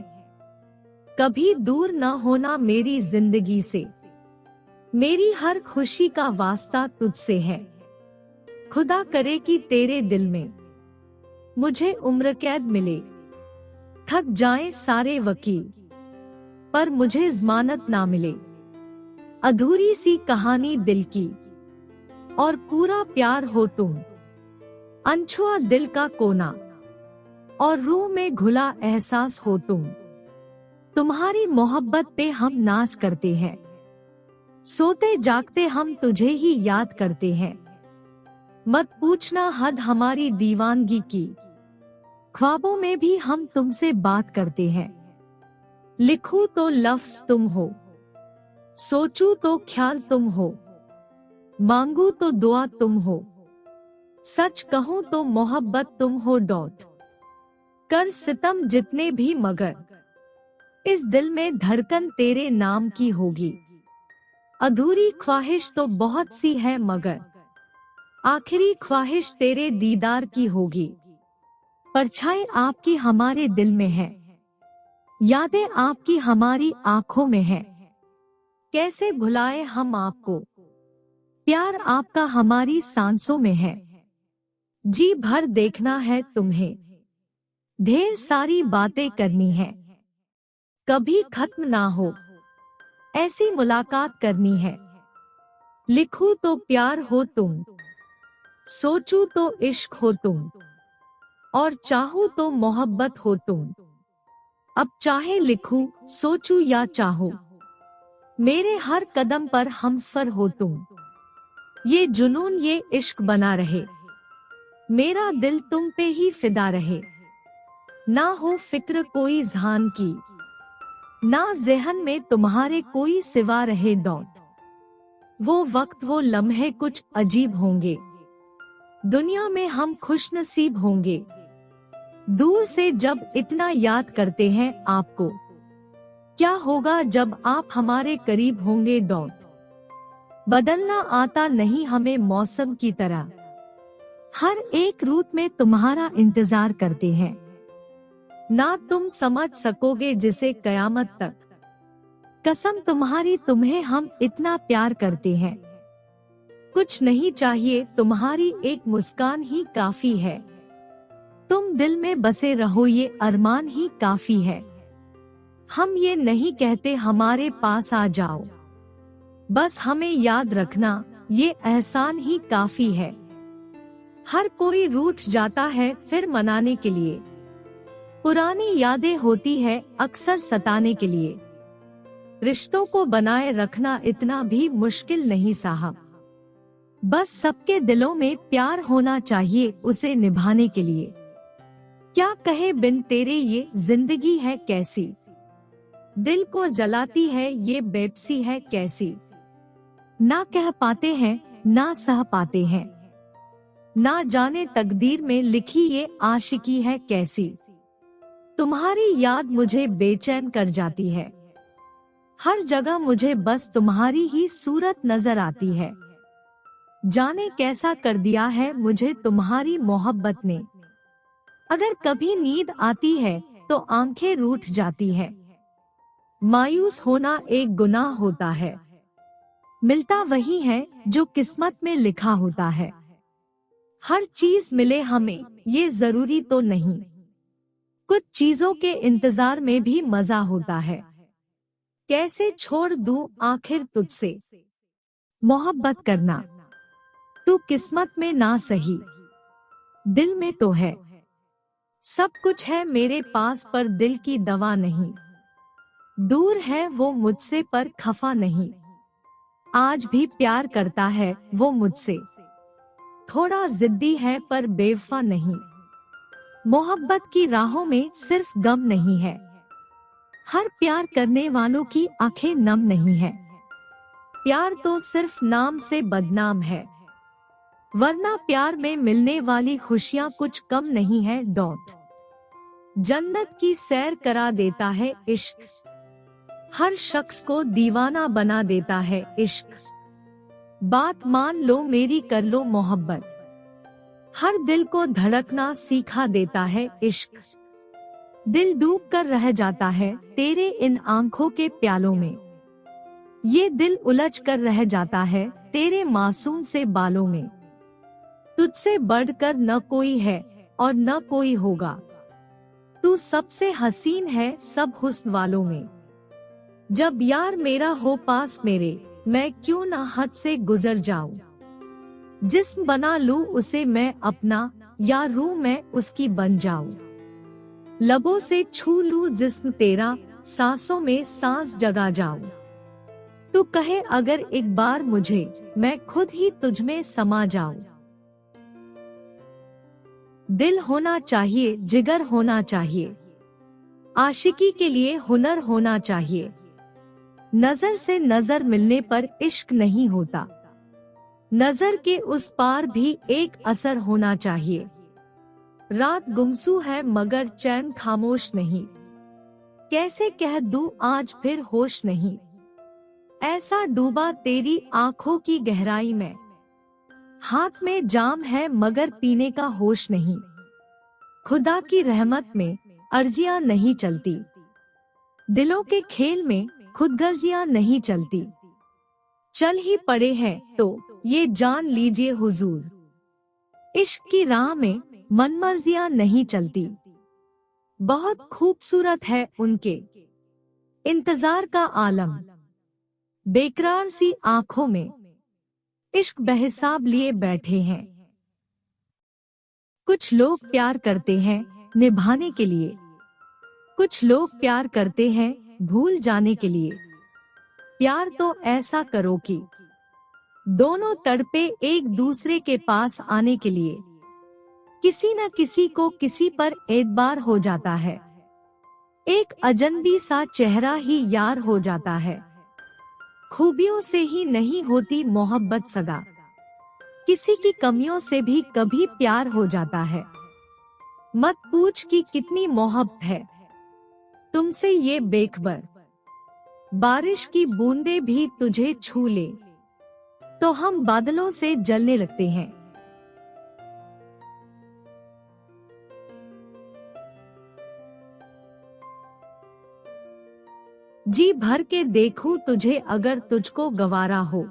कभी दूर न होना मेरी जिंदगी से, मेरी हर खुशी का वास्ता तुझसे है। खुदा करे कि तेरे दिल में मुझे उम्र कैद मिले। थक जाएं सारे वकील पर मुझे जमानत ना मिले। अधूरी सी कहानी दिल की और पूरा प्यार हो तुम। अनछुआ दिल का कोना और रूह में घुला एहसास हो तुम। तुम्हारी मोहब्बत पे हम नाज करते हैं, सोते जागते हम तुझे ही याद करते हैं। मत पूछना हद हमारी दीवानगी की, ख्वाबों में भी हम तुमसे बात करते हैं। लिखूं तो लफ्ज तुम हो, सोचूं तो ख्याल तुम हो, मांगू तो दुआ तुम हो, सच कहूं तो मोहब्बत तुम हो। डॉट कर सितम जितने भी मगर इस दिल में धड़कन तेरे नाम की होगी। अधूरी ख्वाहिश तो बहुत सी है मगर आखिरी ख्वाहिश तेरे दीदार की होगी। परछाई आपकी हमारे दिल में है, यादें आपकी हमारी आंखों में है। कैसे भुलाए हम आपको, प्यार आपका हमारी सांसों में है। जी भर देखना है तुम्हें, ढेर सारी बातें करनी है। कभी खत्म ना हो ऐसी मुलाकात करनी है। लिखूं तो प्यार हो तुम, सोचूं तो इश्क हो तुम, और चाहूं तो मोहब्बत हो तुम। अब चाहे लिखूं, सोचूं या चाहो, मेरे हर कदम पर हमसफर हो तुम। ये जुनून ये इश्क बना रहे, मेरा दिल तुम पे ही फिदा रहे। ना हो फिक्र कोई जहान की, ना ज़हन में तुम्हारे कोई सिवा रहे। डॉट वो वक्त वो लम्हे कुछ अजीब होंगे, दुनिया में हम खुशनसीब होंगे। दूर से जब इतना याद करते हैं आपको, क्या होगा जब आप हमारे करीब होंगे। डॉट बदलना आता नहीं हमें मौसम की तरह, हर एक रूट में तुम्हारा इंतजार करते हैं। ना तुम समझ सकोगे जिसे कयामत तक, कसम तुम्हारी तुम्हें हम इतना प्यार करते हैं। कुछ नहीं चाहिए तुम्हारी एक मुस्कान ही काफी है, तुम दिल में बसे रहो ये अरमान ही काफी है। हम ये नहीं कहते हमारे पास आ जाओ, बस हमें याद रखना ये एहसान ही काफी है। हर कोई रूठ जाता है फिर मनाने के लिए, पुरानी यादें होती है अक्सर सताने के लिए। रिश्तों को बनाए रखना इतना भी मुश्किल नहीं साहब। बस सबके दिलों में प्यार होना चाहिए उसे निभाने के लिए। क्या कहे बिन तेरे ये जिंदगी है कैसी, दिल को जलाती है ये बेबसी है कैसी। ना कह पाते हैं ना सह पाते हैं, ना जाने तकदीर में लिखी ये आशिकी है कैसी। तुम्हारी याद मुझे बेचैन कर जाती है, हर जगह मुझे बस तुम्हारी ही सूरत नजर आती है। जाने कैसा कर दिया है मुझे तुम्हारी मोहब्बत ने, अगर कभी नींद आती है तो आंखें रूठ जाती है। मायूस होना एक गुनाह होता है, मिलता वही है जो किस्मत में लिखा होता है। हर चीज मिले हमें ये जरूरी तो नहीं, कुछ चीजों के इंतजार में भी मजा होता है। कैसे छोड़ दूं आखिर तुझसे मोहब्बत करना, तू किस्मत में ना सही दिल में तो है। सब कुछ है मेरे पास पर दिल की दवा नहीं, दूर है वो मुझसे पर खफा नहीं। आज भी प्यार करता है वो मुझसे, थोड़ा जिद्दी है पर बेवफा नहीं। मोहब्बत की राहों में सिर्फ गम नहीं है, हर प्यार करने वालों की आंखें नम नहीं है। प्यार तो सिर्फ नाम से बदनाम है, वरना प्यार में मिलने वाली खुशियां कुछ कम नहीं है। जन्नत की सैर करा देता है इश्क, हर शख्स को दीवाना बना देता है इश्क। बात मान लो मेरी कर लो मोहब्बत, हर दिल को धड़कना सिखा देता है इश्क। दिल डूब कर रह जाता है तेरे इन आंखों के प्यालों में, ये दिल उलझ कर रह जाता है तेरे मासूम से बालों में। तुझसे बढ़कर न कोई है और न कोई होगा, तू सबसे हसीन है सब हुस्न वालों में। जब यार मेरा हो पास मेरे, मैं क्यों ना हद से गुजर जाऊं। जिस्म बना लूं उसे मैं अपना, या रूह मैं उसकी बन जाऊं। लबों से छू लूं जिस्म तेरा, सांसों में सांस जगा जाऊं। तू कहे अगर एक बार मुझे, मैं खुद ही तुझ में समा जाऊं। दिल होना चाहिए, जिगर होना चाहिए, आशिकी के लिए हुनर होना चाहिए। नजर से नजर मिलने पर इश्क नहीं होता, नजर के उस पार भी एक असर होना चाहिए। रात गुमसू है मगर चैन खामोश नहीं, कैसे कह दूं आज फिर होश नहीं। ऐसा डूबा तेरी आंखों की गहराई में, हाथ में जाम है मगर पीने का होश नहीं। खुदा की रहमत में अर्जियां नहीं चलती, दिलों के खेल में खुदगर्जियां नहीं चलती। चल ही पड़े हैं तो ये जान लीजिए हुजूर, इश्क की राह में मनमर्जियां नहीं चलती। बहुत खूबसूरत है उनके इंतजार का आलम, बेकरार सी आंखों में इश्क बेहिसाब लिए बैठे हैं। कुछ लोग प्यार करते हैं निभाने के लिए, कुछ लोग प्यार करते हैं भूल जाने के लिए। प्यार तो ऐसा करो कि दोनों तड़पे एक दूसरे के पास आने के लिए। किसी न किसी को किसी पर एतबार हो जाता है, एक अजनबी सा चेहरा ही यार हो जाता है। खूबियों से ही नहीं होती मोहब्बत सगा, किसी की कमियों से भी कभी प्यार हो जाता है। मत पूछ कि कितनी मोहब्बत है तुमसे ये बेखबर, बारिश की बूंदें भी तुझे छू ले तो हम बादलों से जलने लगते हैं। जी भर के देखूं तुझे अगर तुझको गवारा हो,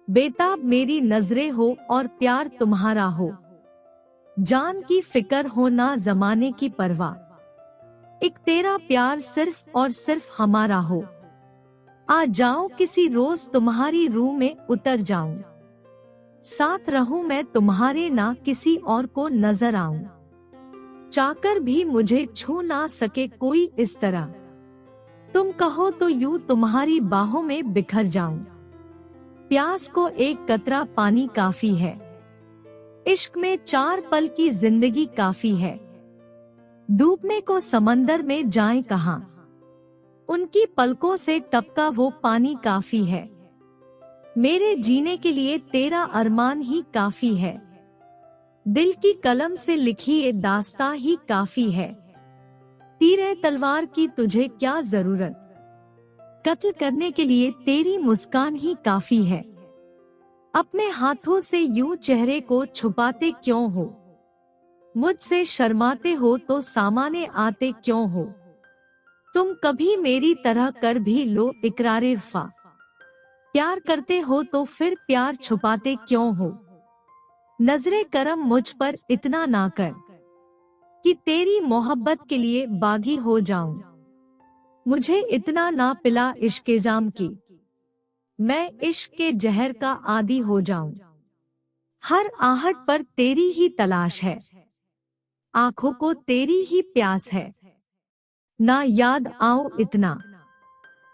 बेताब मेरी नजरें हो और प्यार तुम्हारा हो। जान की फिक्र हो ना जमाने की परवाह, एक तेरा प्यार सिर्फ और सिर्फ हमारा हो। आ जाऊं किसी रोज तुम्हारी रूह में उतर जाऊं, साथ रहूं मैं तुम्हारे ना किसी और को नजर आऊं। चाहकर भी मुझे छू ना सके कोई इस तरह। तुम कहो तो यूं तुम्हारी बाहों में बिखर जाऊं। प्यास को एक कतरा पानी काफी है, इश्क में 4 पल की जिंदगी काफी है। डूबने को समंदर में जाएं कहां, उनकी पलकों से टपका वो पानी काफी है। मेरे जीने के लिए तेरा अरमान ही काफी है, दिल की कलम से लिखी ये दास्तां ही काफी है। तीरे तलवार की तुझे क्या जरूरत, कत्ल करने के लिए तेरी मुस्कान ही काफी है। अपने हाथों से यूं चेहरे को छुपाते क्यों हो, मुझसे शर्माते हो तो सामने आते क्यों हो। तुम कभी मेरी तरह कर भी लो इकरारे वफा, प्यार करते हो तो फिर प्यार छुपाते क्यों हो। नजरे करम मुझ पर इतना ना कर कि तेरी मोहब्बत के लिए बागी हो जाऊं। मुझे इतना ना पिला इश्क़े जाम की, मैं इश्क के जहर का आदी हो जाऊं। हर आहट पर तेरी ही तलाश है, आंखों को तेरी ही प्यास है। ना याद आओ इतना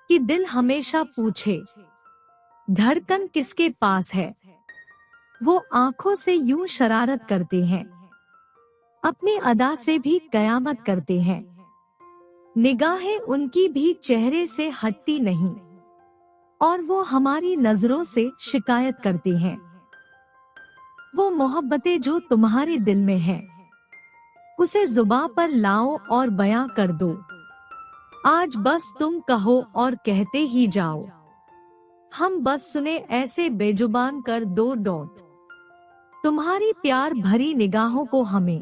कि दिल हमेशा पूछे धड़कन किसके पास है। वो आंखों से यूं शरारत करते हैं, अपनी अदा से भी कयामत करते हैं। निगाहें उनकी भी चेहरे से हटती नहीं, और वो हमारी नजरों से शिकायत करते हैं। वो मोहब्बतें जो तुम्हारे दिल में है, उसे जुबां पर लाओ और बयां कर दो। आज बस तुम कहो और कहते ही जाओ, हम बस सुने ऐसे बेजुबान कर दो डोंट। तुम्हारी प्यार भरी निगाहों को हमें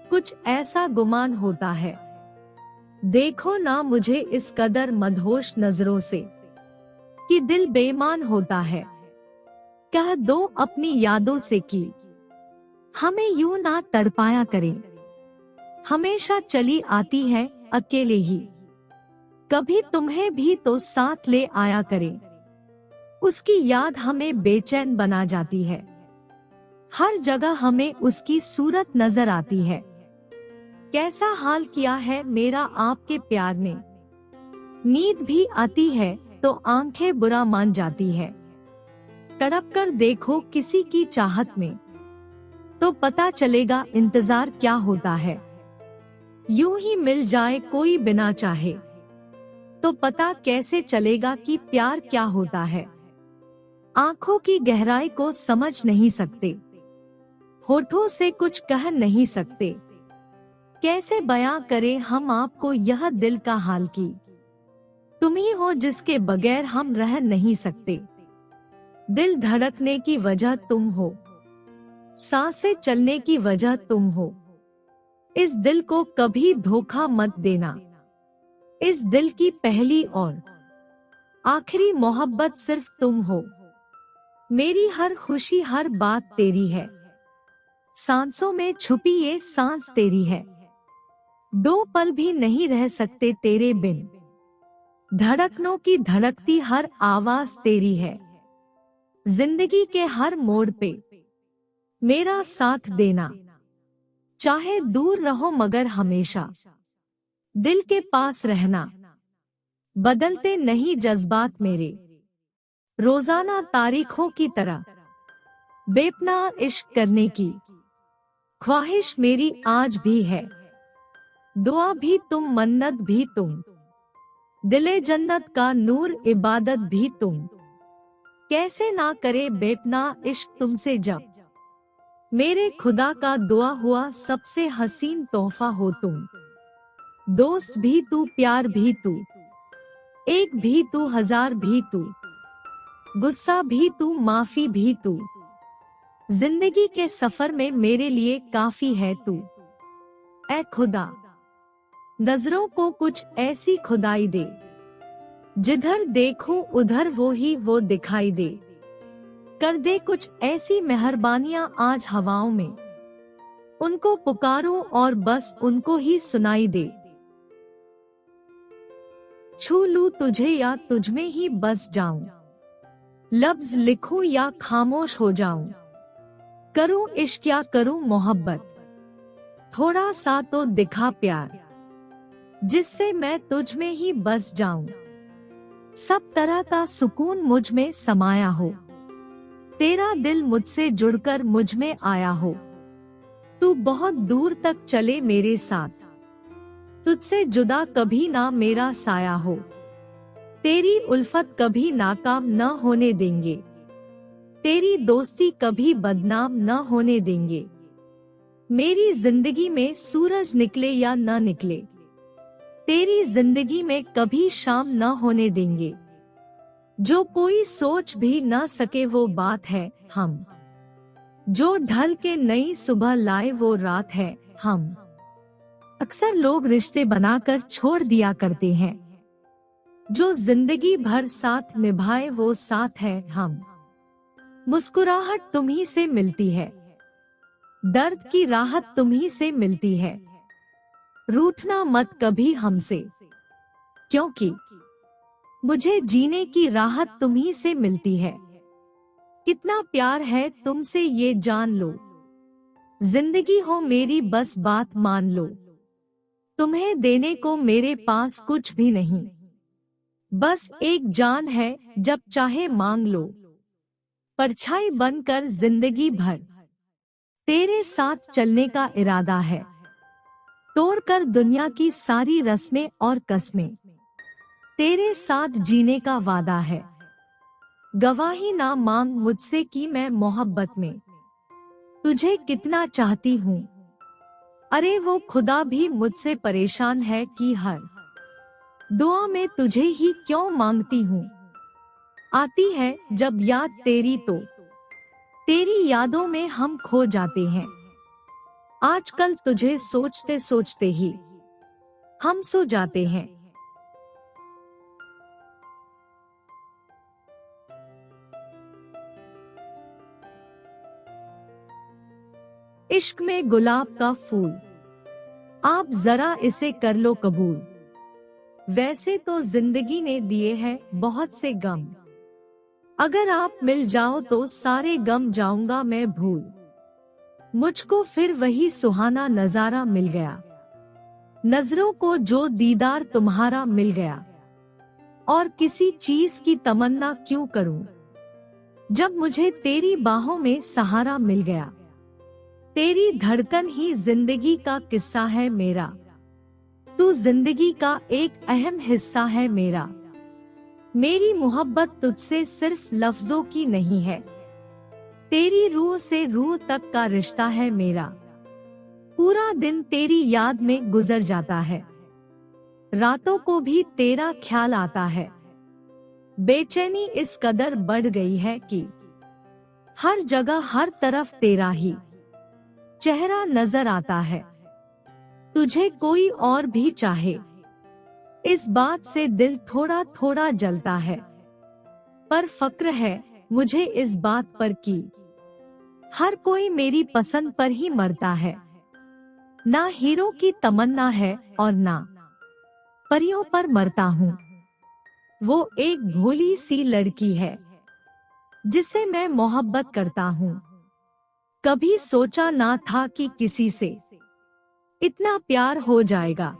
कुछ ऐसा गुमान होता है। देखो ना मुझे इस कदर मदहोश नजरों से कि दिल बेईमान होता है। कह दो अपनी यादों से कि हमें यूं ना तड़पाया करें, हमेशा चली आती है अकेले ही। कभी तुम्हें भी तो साथ ले आया करे, उसकी याद हमें बेचैन बना जाती है। हर जगह हमें उसकी सूरत नजर आती है। कैसा हाल किया है मेरा आपके प्यार ने, नींद भी आती है तो आंखें बुरा मान जाती है। तड़प कर देखो किसी की चाहत में, तो पता चलेगा इंतजार क्या होता है। यूं ही मिल जाए कोई बिना चाहे, तो पता कैसे चलेगा कि प्यार क्या होता है। आंखों की गहराई को समझ नहीं सकते, होठों से कुछ कह नहीं सकते। कैसे बयां करें हम आपको यह दिल का हाल की, तुम ही हो जिसके बगैर हम रह नहीं सकते। दिल धड़कने की वजह तुम हो, सांसें चलने की वजह तुम हो। इस दिल को कभी धोखा मत देना, इस दिल की पहली और आखिरी मोहब्बत सिर्फ तुम हो। मेरी हर खुशी हर बात तेरी है, सांसों में छुपी ये सांस तेरी है। 2 पल भी नहीं रह सकते तेरे बिन, धड़कनों की धड़कती हर आवाज तेरी है। जिंदगी के हर मोड़ पे मेरा साथ देना, चाहे दूर रहो मगर हमेशा दिल के पास रहना। बदलते नहीं जज्बात मेरे, रोजाना तारीखों की तरह बेपनाह इश्क करने की ख्वाहिश मेरी आज भी है। दुआ भी तुम, मन्नत भी तुम, दिले जन्नत का नूर इबादत भी तुम। कैसे ना करे बेपनाह इश्क तुमसे जब मेरे खुदा का दुआ हुआ सबसे हसीन तोहफा हो तुम। दोस्त भी तू, प्यार भी तू, एक भी तू, हजार भी तू, गुस्सा भी तू, माफी भी तू। जिंदगी के सफर में मेरे लिए काफी है तू। ऐ खुदा, नजरों को कुछ ऐसी खुदाई दे, जिधर देखूं उधर वो ही वो दिखाई दे। कर दे कुछ ऐसी मेहरबानियां आज हवाओं में, उनको पुकारो और बस उनको ही सुनाई दे। छू लूं तुझे या तुझमें ही बस जाऊं, लफ्ज लिखूं या खामोश हो जाऊं। करूं इश्क या करूं मोहब्बत, थोड़ा सा तो दिखा प्यार, जिससे मैं तुझ में ही बस जाऊं। सब तरह का सुकून मुझ में समाया हो, तेरा दिल मुझसे जुड़कर मुझ में आया हो। तू बहुत दूर तक चले मेरे साथ, तुझसे जुदा कभी ना मेरा साया हो। तेरी उल्फत कभी नाकाम न होने देंगे, तेरी दोस्ती कभी बदनाम न होने देंगे। मेरी जिंदगी में सूरज निकले या न निकले, तेरी जिंदगी में कभी शाम न होने देंगे। जो कोई सोच भी न सके वो बात है हम, जो ढल के नई सुबह लाए वो रात है हम। अक्सर लोग रिश्ते बनाकर छोड़ दिया करते हैं, जो जिंदगी भर साथ निभाए वो साथ है हम। मुस्कुराहट तुम्ही से मिलती है, दर्द की राहत तुम्ही से मिलती है। रूठना मत कभी हमसे, क्योंकि मुझे जीने की राहत तुम्ही से मिलती है। कितना प्यार है तुमसे ये जान लो, जिंदगी हो मेरी बस बात मान लो। तुम्हें देने को मेरे पास कुछ भी नहीं, बस एक जान है जब चाहे मांग लो। परछाई बनकर जिंदगी भर तेरे साथ चलने का इरादा है, तोड़कर दुनिया की सारी रस्में और कस्में तेरे साथ जीने का वादा है। गवाही ना मांग मुझसे कि मैं मोहब्बत में तुझे कितना चाहती हूँ। अरे वो खुदा भी मुझसे परेशान है कि हर दुआ में तुझे ही क्यों मांगती हूँ। आती है जब याद तेरी तो तेरी यादों में हम खो जाते हैं। आजकल तुझे सोचते सोचते ही हम सो जाते हैं। इश्क में गुलाब का फूल, आप जरा इसे कर लो कबूल। वैसे तो जिंदगी ने दिए हैं बहुत से गम, अगर आप मिल जाओ तो सारे गम जाऊंगा मैं भूल। मुझको फिर वही सुहाना नजारा मिल गया, नजरों को जो दीदार तुम्हारा मिल गया। और किसी चीज की तमन्ना क्यों करूं, जब मुझे तेरी बाहों में सहारा मिल गया। तेरी धड़कन ही जिंदगी का किस्सा है मेरा, तू जिंदगी का एक अहम हिस्सा है मेरा। मेरी मोहब्बत तुझसे सिर्फ लफ्जों की नहीं है, तेरी रूह से रूह तक का रिश्ता है मेरा। पूरा दिन तेरी याद में गुजर जाता है, रातों को भी तेरा ख्याल आता है। बेचैनी इस कदर बढ़ गई है कि हर जगह हर तरफ तेरा ही चेहरा नजर आता है। तुझे कोई और भी चाहे, इस बात से दिल थोड़ा थोड़ा जलता है। पर फक्र है मुझे इस बात पर कि हर कोई मेरी पसंद पर ही मरता है। ना हीरो की तमन्ना है और ना परियों पर मरता हूँ। वो एक भोली सी लड़की है जिसे मैं मोहब्बत करता हूँ। कभी सोचा ना था कि किसी से इतना प्यार हो जाएगा,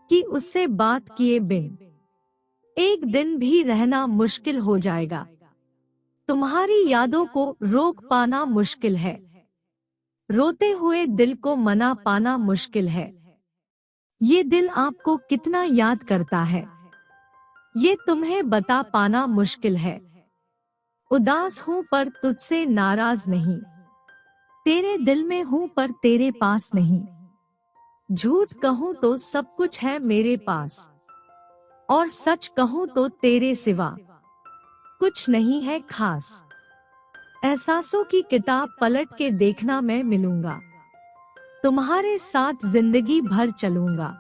कि उससे बात किए बिन एक दिन भी रहना मुश्किल हो जाएगा। तुम्हारी यादों को रोक पाना मुश्किल है, रोते हुए दिल को मना पाना मुश्किल है। ये दिल आपको कितना याद करता है, ये तुम्हें बता पाना मुश्किल है। उदास हूँ पर तुझसे नाराज नहीं, तेरे दिल में हूँ पर तेरे पास नहीं। झूठ कहूँ तो सब कुछ है मेरे पास, और सच कहूँ तो तेरे सिवा कुछ नहीं है खास। एहसासों की किताब पलट के देखना मैं मिलूंगा, तुम्हारे साथ जिंदगी भर चलूंगा।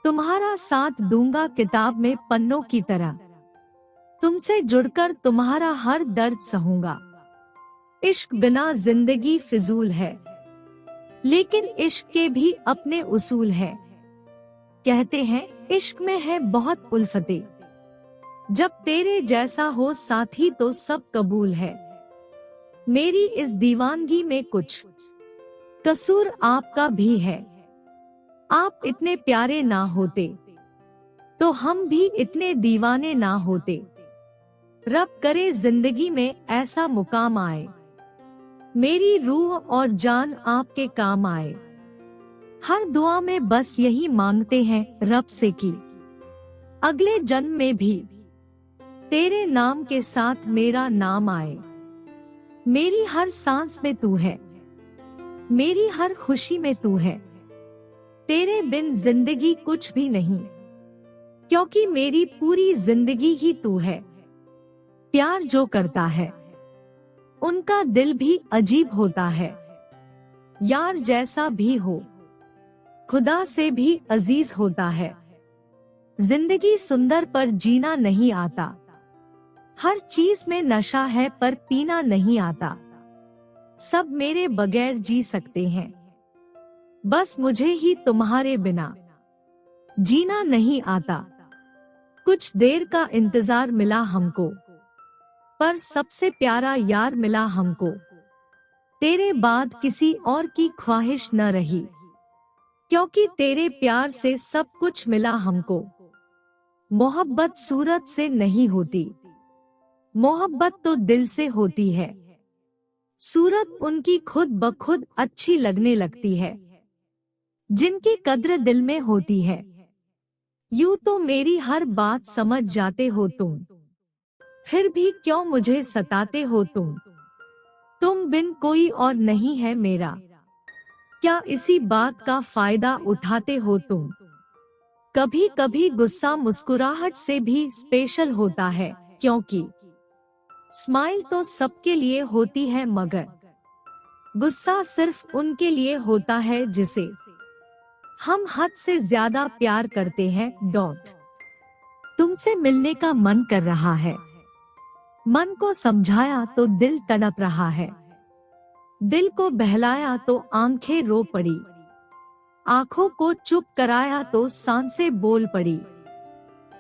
तुम्हारा साथ दूंगा किताब में पन्नों की तरह, तुमसे जुड़कर तुम्हारा हर दर्द सहूंगा। इश्क बिना जिंदगी फिजूल है, लेकिन इश्क के भी अपने उसूल है। कहते हैं इश्क में है बहुत उल्फतें, जब तेरे जैसा हो साथी तो सब कबूल है। मेरी इस दीवानगी में कुछ कसूर आपका भी है। आप इतने प्यारे ना होते तो हम भी इतने दीवाने ना होते। रब करे जिंदगी में ऐसा मुकाम आए, मेरी रूह और जान आपके काम आए। हर दुआ में बस यही मांगते हैं रब से कि अगले जन्म में भी तेरे नाम के साथ मेरा नाम आए। मेरी हर सांस में तू है, मेरी हर खुशी में तू है। तेरे बिन जिंदगी कुछ भी नहीं, क्योंकि मेरी पूरी जिंदगी ही तू है। प्यार जो करता है उनका दिल भी अजीब होता है। यार जैसा भी हो खुदा से भी अजीज होता है। जिंदगी सुंदर पर जीना नहीं आता, हर चीज में नशा है पर पीना नहीं आता। सब मेरे बगैर जी सकते हैं, बस मुझे ही तुम्हारे बिना जीना नहीं आता। कुछ देर का इंतजार मिला हमको, पर सबसे प्यारा यार मिला हमको। तेरे बाद किसी और की ख्वाहिश न रही, क्योंकि तेरे प्यार से सब कुछ मिला हमको। मोहब्बत सूरत से नहीं होती, मोहब्बत तो दिल से होती है। सूरत उनकी खुद ब खुद अच्छी लगने लगती है, जिनकी कद्र दिल में होती है। यूं तो मेरी हर बात समझ जाते हो तुम, फिर भी क्यों मुझे सताते हो तुम। तुम बिन कोई और नहीं है मेरा, क्या इसी बात का फायदा उठाते हो तुम। कभी कभी गुस्सा मुस्कुराहट से भी स्पेशल होता है, क्योंकि स्माइल तो सबके लिए होती है, मगर गुस्सा सिर्फ उनके लिए होता है जिसे हम हद से ज्यादा प्यार करते हैं। तुमसे मिलने का मन कर रहा है, मन को समझाया तो दिल तड़प रहा है। दिल को बहलाया तो आंखें रो पड़ी, आंखों को चुप कराया तो सांसें बोल पड़ी।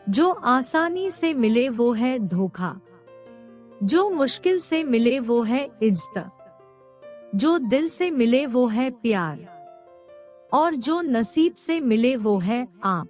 जो आसानी से मिले वो है धोखा, जो मुश्किल से मिले वो है इज्जत, जो दिल से मिले वो है प्यार, और जो नसीब से मिले वो है आप।